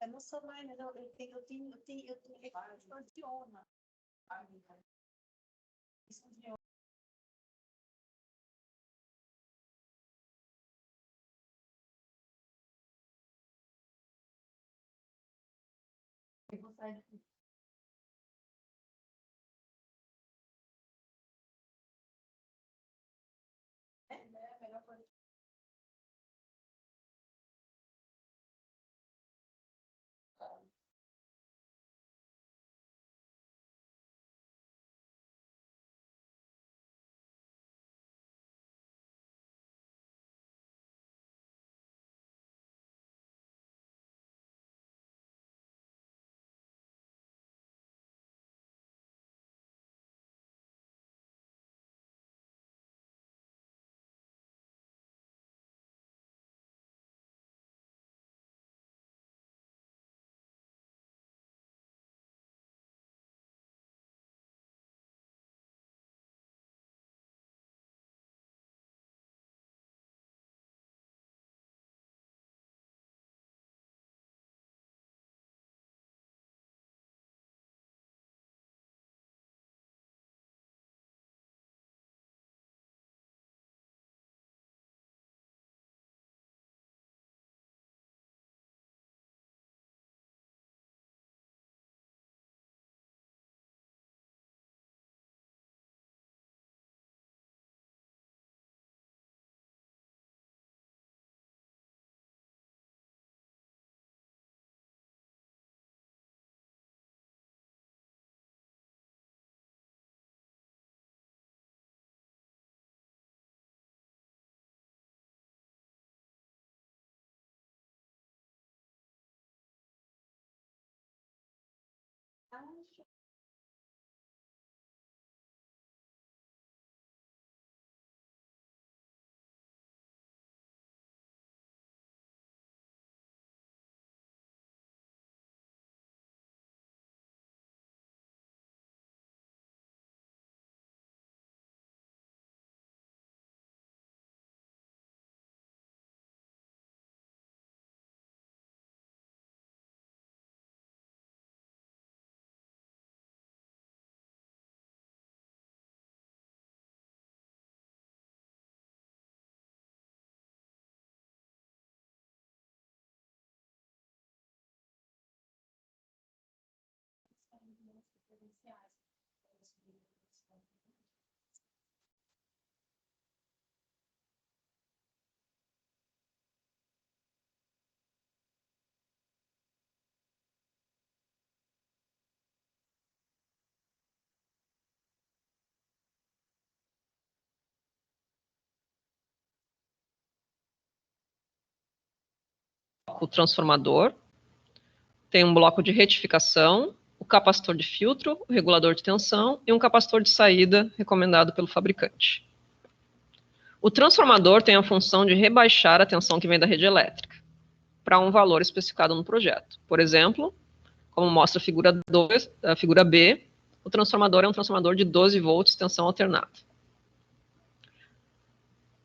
Eu não sou mais, eu tenho idioma. Isso é idioma. Eu vou sair daqui. É, né? A melhor coisa. Ah, O transformador, tem um bloco de retificação, o capacitor de filtro, o regulador de tensão e um capacitor de saída recomendado pelo fabricante. O transformador tem a função de rebaixar a tensão que vem da rede elétrica para um valor especificado no projeto. Por exemplo, como mostra a figura 2, a figura B, o transformador é um transformador de 12 volts tensão alternada.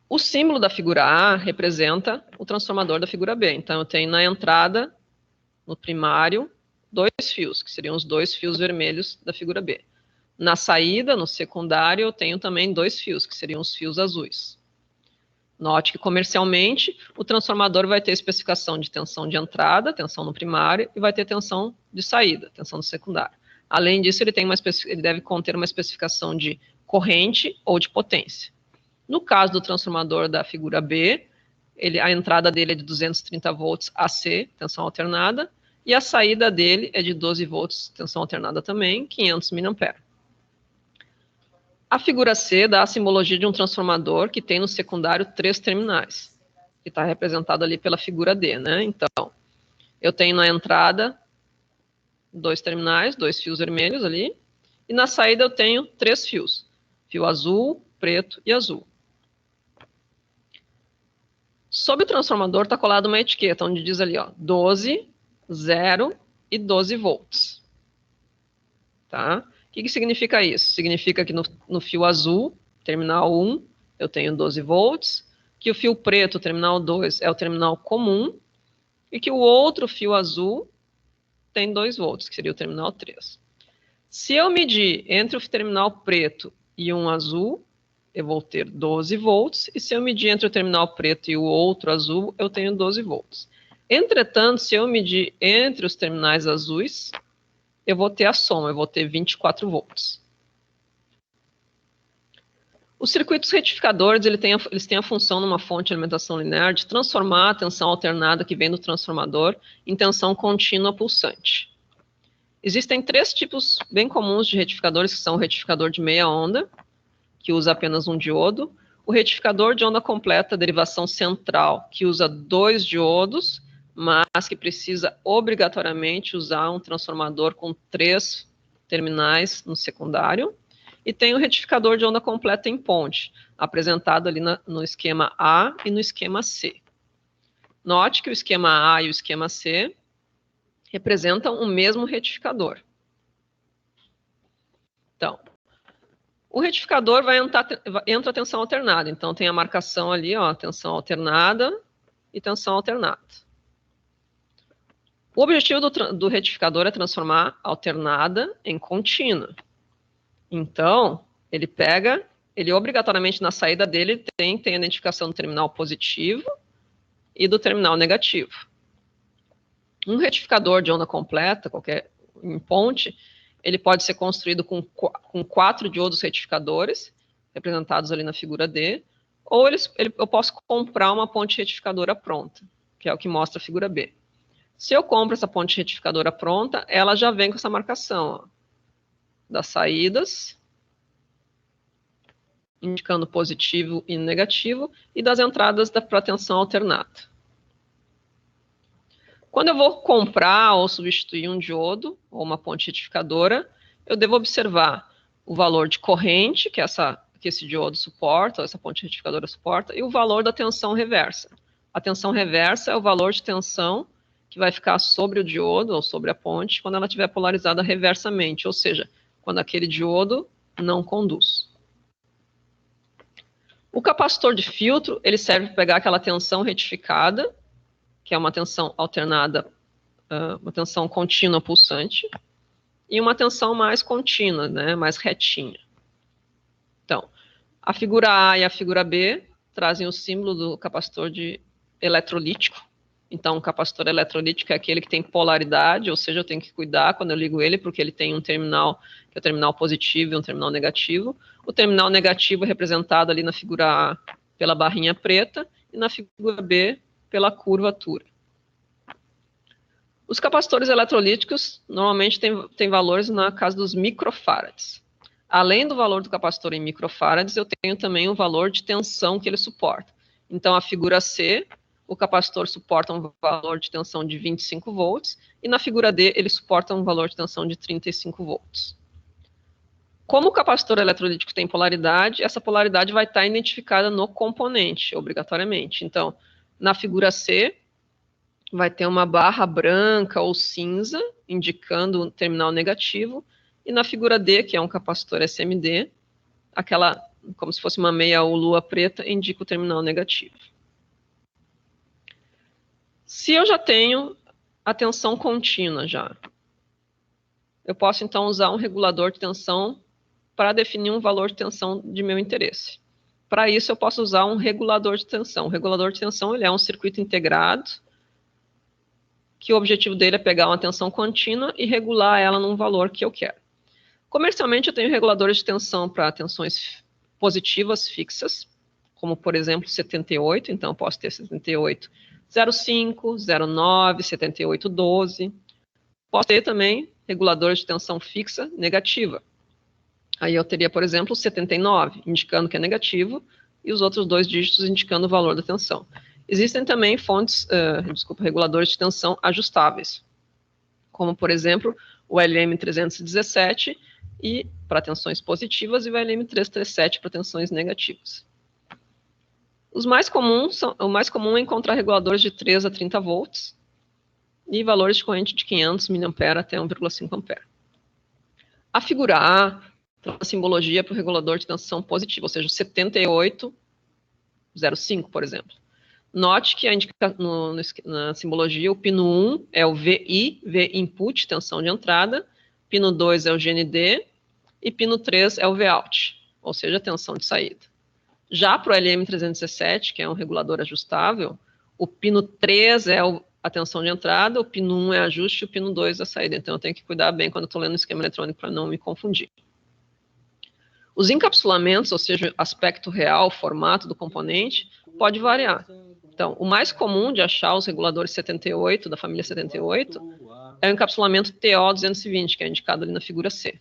O símbolo da figura A representa o transformador da figura B. Então, eu tenho na entrada, no primário, 2 fios, que seriam os 2 fios vermelhos da figura B. Na saída, no secundário, eu tenho também 2 fios, que seriam os fios azuis. Note que, comercialmente, o transformador vai ter especificação de tensão de entrada, tensão no primário, e vai ter tensão de saída, tensão no secundário. Além disso, ele deve conter uma especificação de corrente ou de potência. No caso do transformador da figura B, a entrada dele é de 230 volts AC, tensão alternada, e a saída dele é de 12 volts, tensão alternada também, 500 mA. A figura C dá a simbologia de um transformador que tem no secundário 3 terminais, que está representado ali pela figura D, né? Então, eu tenho na entrada 2 terminais, 2 fios vermelhos ali, e na saída eu tenho 3 fios, fio azul, preto e azul. Sob o transformador está colada uma etiqueta, onde diz ali, ó, 12, 0 e 12 volts. Tá? O que significa isso? Significa que no fio azul, terminal 1, eu tenho 12 volts, que o fio preto, terminal 2, é o terminal comum, e que o outro fio azul tem 2 volts, que seria o terminal 3. Se eu medir entre o terminal preto e um azul, eu vou ter 12 volts, e se eu medir entre o terminal preto e o outro azul, eu tenho 12 volts. Entretanto, se eu medir entre os terminais azuis, eu vou ter a soma, eu vou ter 24 volts. Os circuitos retificadores, eles têm a função numa fonte de alimentação linear de transformar a tensão alternada que vem do transformador em tensão contínua pulsante. Existem 3 tipos bem comuns de retificadores, que são o retificador de meia onda, que usa apenas um diodo, o retificador de onda completa, derivação central, que usa 2 diodos, mas que precisa obrigatoriamente usar um transformador com 3 terminais no secundário, e tem o retificador de onda completa em ponte, apresentado ali no esquema A e no esquema C. Note que o esquema A e o esquema C representam o mesmo retificador. Então, o retificador entra a tensão alternada, então tem a marcação ali, ó, tensão alternada e tensão alternada. O objetivo do retificador é transformar alternada em contínua. Então, ele obrigatoriamente na saída dele tem a identificação do terminal positivo e do terminal negativo. Um retificador de onda completa, qualquer em ponte, ele pode ser construído com 4 diodos retificadores, representados ali na figura D, ou eu posso comprar uma ponte retificadora pronta, que é o que mostra a figura B. Se eu compro essa ponte retificadora pronta, ela já vem com essa marcação, ó, das saídas, indicando positivo e negativo, e das entradas para tensão alternada. Quando eu vou comprar ou substituir um diodo, ou uma ponte retificadora, eu devo observar o valor de corrente que esse diodo suporta, ou essa ponte retificadora suporta, e o valor da tensão reversa. A tensão reversa é o valor de tensão que vai ficar sobre o diodo, ou sobre a ponte, quando ela estiver polarizada reversamente, ou seja, quando aquele diodo não conduz. O capacitor de filtro, ele serve para pegar aquela tensão retificada, que é uma tensão alternada, uma tensão contínua pulsante, e uma tensão mais contínua, né, mais retinha. Então, a figura A e a figura B trazem o símbolo do capacitor eletrolítico, Então, o capacitor eletrolítico é aquele que tem polaridade, ou seja, eu tenho que cuidar quando eu ligo ele, porque ele tem um terminal, que é o terminal positivo e um terminal negativo. O terminal negativo é representado ali na figura A pela barrinha preta e na figura B pela curvatura. Os capacitores eletrolíticos normalmente têm valores na casa dos microfarads. Além do valor do capacitor em microfarads, eu tenho também o valor de tensão que ele suporta. Então, a figura C, o capacitor suporta um valor de tensão de 25 volts, e na figura D, ele suporta um valor de tensão de 35 volts. Como o capacitor eletrolítico tem polaridade, essa polaridade vai estar identificada no componente, obrigatoriamente. Então, na figura C, vai ter uma barra branca ou cinza, indicando o terminal negativo, e na figura D, que é um capacitor SMD, aquela, como se fosse uma meia ou lua preta, indica o terminal negativo. Se eu já tenho a tensão contínua já, eu posso então usar um regulador de tensão para definir um valor de tensão de meu interesse. Para isso, eu posso usar um regulador de tensão. O regulador de tensão ele é um circuito integrado, que o objetivo dele é pegar uma tensão contínua e regular ela num valor que eu quero. Comercialmente, eu tenho reguladores de tensão para tensões positivas fixas, como, por exemplo, 78, então eu posso ter 78, 0,5, 0,9, 78, 12. Posso ter também reguladores de tensão fixa negativa. Aí eu teria, por exemplo, 79, indicando que é negativo, e os outros dois dígitos indicando o valor da tensão. Existem também reguladores de tensão ajustáveis, como, por exemplo, o LM317 e para tensões positivas e o LM337 para tensões negativas. O mais comum é encontrar reguladores de 3 a 30 volts e valores de corrente de 500 mA até 1,5 A. A figura A tem uma simbologia para o regulador de tensão positiva, ou seja, 78,05, por exemplo. Note que na simbologia o pino 1 é o VI, V input, tensão de entrada, pino 2 é o GND e pino 3 é o Vout, ou seja, tensão de saída. Já para o LM317, que é um regulador ajustável, o pino 3 é a tensão de entrada, o pino 1 é ajuste e o pino 2 é a saída. Então eu tenho que cuidar bem quando eu estou lendo o esquema eletrônico para não me confundir. Os encapsulamentos, ou seja, aspecto real, formato do componente, pode variar. Então, o mais comum de achar os reguladores 78, da família 78, é o encapsulamento TO220, que é indicado ali na figura C.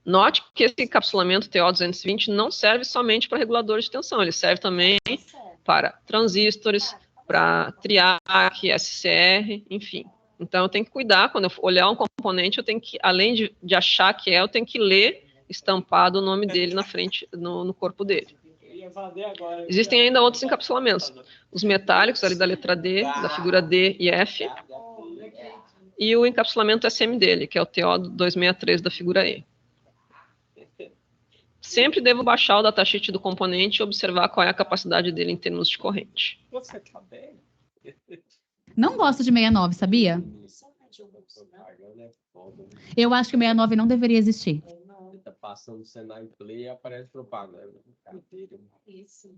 Note que esse encapsulamento TO220 não serve somente para reguladores de tensão, ele serve também para transistores, para TRIAC, SCR, enfim. Então, eu tenho que cuidar, quando eu olhar um componente, eu tenho que, além de achar que eu tenho que ler estampado o nome dele na frente, no corpo dele. Existem ainda outros encapsulamentos. Os metálicos, ali da letra D, da figura D e F, e o encapsulamento SM dele, que é o TO263 da figura E. Sempre devo baixar o datasheet do componente e observar qual é a capacidade dele em termos de corrente. Você tá bem? Não gosto de 69, sabia? Eu acho que 69 não deveria existir. Você tá passando o Senai Play e aparece propaganda. Isso.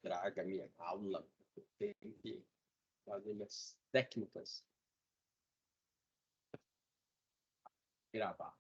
Traga minha aula. Eu tenho que fazer minhas técnicas. Gravar.